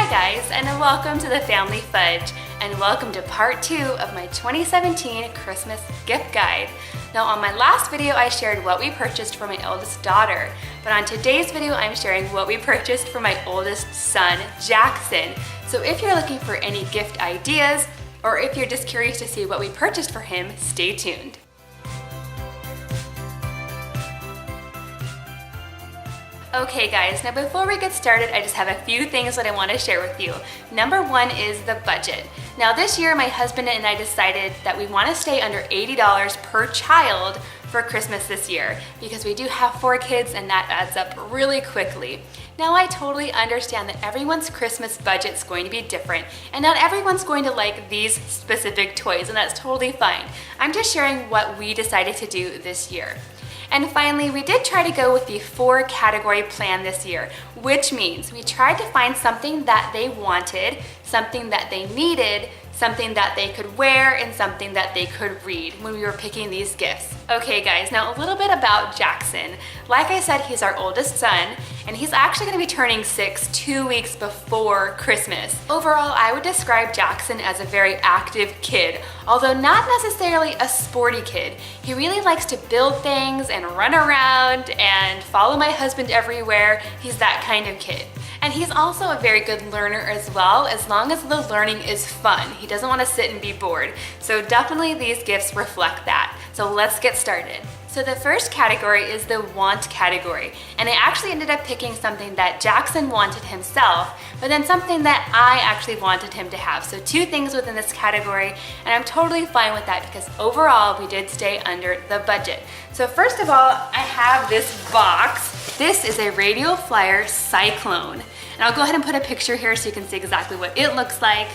guys, and welcome to the Family Fudge, and welcome to part 2 of my 2017 Christmas gift guide. Now on my last video I shared what we purchased for my eldest daughter, but on today's video I'm sharing what we purchased for my oldest son, Jackson. So if you're looking for any gift ideas, or if you're just curious to see what we purchased for him, stay tuned. Okay guys, now before we get started, I just have a few things that I want to share with you. Number one is the budget. Now this year my husband and I decided that we want to stay under $80 per child for Christmas this year because we do have 4 kids and that adds up really quickly. Now I totally understand that everyone's Christmas budget is going to be different and not everyone's going to like these specific toys, and that's totally fine. I'm just sharing what we decided to do this year. And finally, we did try to go with the 4-category plan this year, which means we tried to find something that they wanted, something that they needed, something that they could wear, and something that they could read when we were picking these gifts. Okay guys, now a little bit about Jackson. Like I said, he's our oldest son, and he's actually gonna be turning 6 2 weeks before Christmas. Overall, I would describe Jackson as a very active kid, although not necessarily a sporty kid. He really likes to build things and run around and follow my husband everywhere. He's that kind of kid. And he's also a very good learner as well, as long as the learning is fun. He doesn't want to sit and be bored. So definitely these gifts reflect that. So let's get started. So the first category is the want category. And I actually ended up picking something that Jackson wanted himself, but then something that I actually wanted him to have. So 2 things within this category, and I'm totally fine with that because overall we did stay under the budget. So first of all, I have this box. This is a Radio Flyer Cyclone. And I'll go ahead and put a picture here so you can see exactly what it looks like.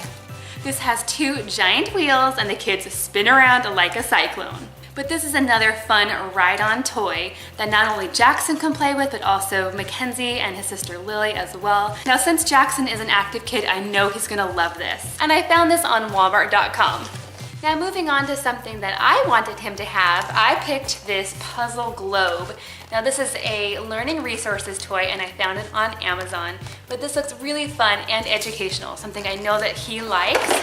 This has 2 giant wheels and the kids spin around like a cyclone. But this is another fun ride-on toy that not only Jackson can play with, but also Mackenzie and his sister Lily as well. Now since Jackson is an active kid, I know he's gonna love this. And I found this on Walmart.com. Now moving on to something that I wanted him to have, I picked this puzzle globe. Now this is a learning resources toy and I found it on Amazon, but this looks really fun and educational, something I know that he likes.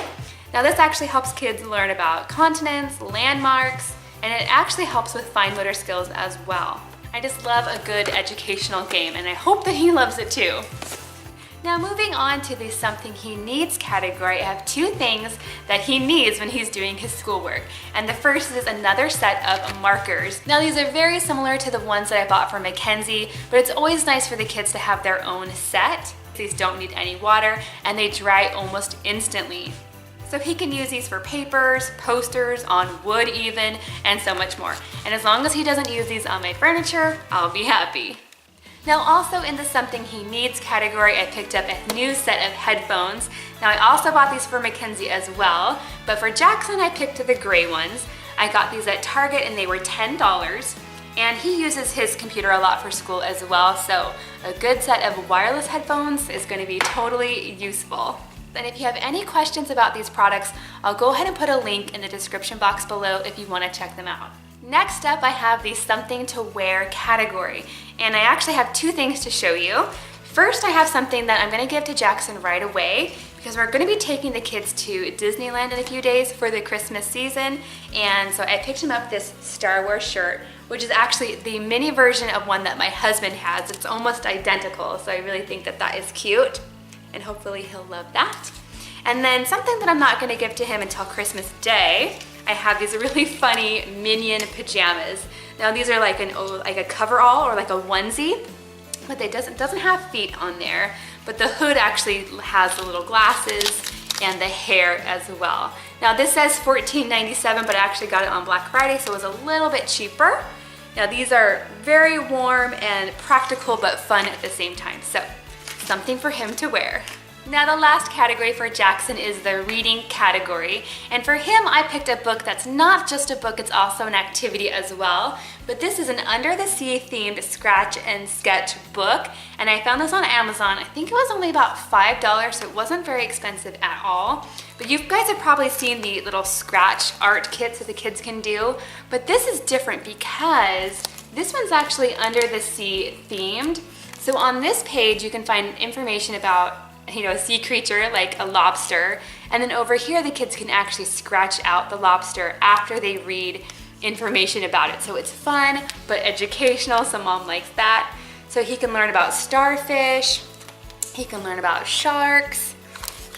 Now this actually helps kids learn about continents, landmarks, and it actually helps with fine motor skills as well. I just love a good educational game and I hope that he loves it too. Now moving on to the something he needs category, I have 2 things that he needs when he's doing his schoolwork. And the first is another set of markers. Now these are very similar to the ones that I bought for Mackenzie, but it's always nice for the kids to have their own set. These don't need any water and they dry almost instantly. So he can use these for papers, posters, on wood even, and so much more. And as long as he doesn't use these on my furniture, I'll be happy. Now also in the something he needs category, I picked up a new set of headphones. Now I also bought these for Mackenzie as well, but for Jackson I picked the gray ones. I got these at Target and they were $10. And he uses his computer a lot for school as well, so a good set of wireless headphones is going to be totally useful. And if you have any questions about these products, I'll go ahead and put a link in the description box below if you want to check them out. Next up, I have the something to wear category, and I actually have 2 things to show you. First, I have something that I'm going to give to Jackson right away because we're going to be taking the kids to Disneyland in a few days for the Christmas season, and so I picked him up this Star Wars shirt, which is actually the mini version of one that my husband has. It's almost identical, so I really think that that is cute. And hopefully he'll love that. And then something that I'm not gonna give to him until Christmas Day, I have these really funny Minion pajamas. Now these are like a coverall or like a onesie, but it doesn't have feet on there, but the hood actually has the little glasses and the hair as well. Now this says $14.97, but I actually got it on Black Friday, so it was a little bit cheaper. Now these are very warm and practical, but fun at the same time. So something for him to wear. Now the last category for Jackson is the reading category, and for him I picked a book that's not just a book, it's also an activity as well. But this is an Under the Sea themed scratch and sketch book, and I found this on Amazon. I think it was only about $5, so it wasn't very expensive at all. But you guys have probably seen the little scratch art kits that the kids can do, but this is different because this one's actually Under the Sea themed. So on this page you can find information about sea creature like a lobster. And then over here, the kids can actually scratch out the lobster after they read information about it. So it's fun, but educational, so mom likes that. So he can learn about starfish, he can learn about sharks,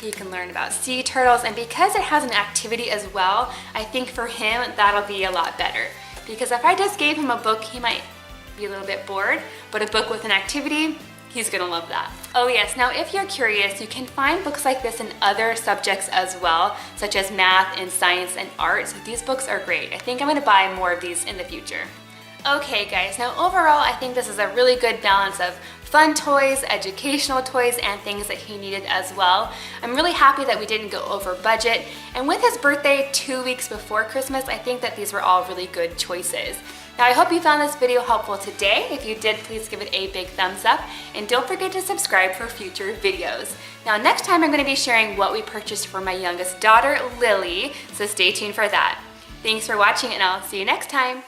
he can learn about sea turtles, and because it has an activity as well, I think for him, that'll be a lot better. Because if I just gave him a book, he might be a little bit bored, but a book with an activity, he's gonna love that. Oh yes, now if you're curious, you can find books like this in other subjects as well, such as math and science and art, so these books are great. I think I'm gonna buy more of these in the future. Okay guys, now overall I think this is a really good balance of fun toys, educational toys, and things that he needed as well. I'm really happy that we didn't go over budget, and with his birthday 2 weeks before Christmas, I think that these were all really good choices. Now I hope you found this video helpful today. If you did, please give it a big thumbs up, and don't forget to subscribe for future videos. Now next time I'm going to be sharing what we purchased for my youngest daughter, Lily, so stay tuned for that. Thanks for watching, and I'll see you next time.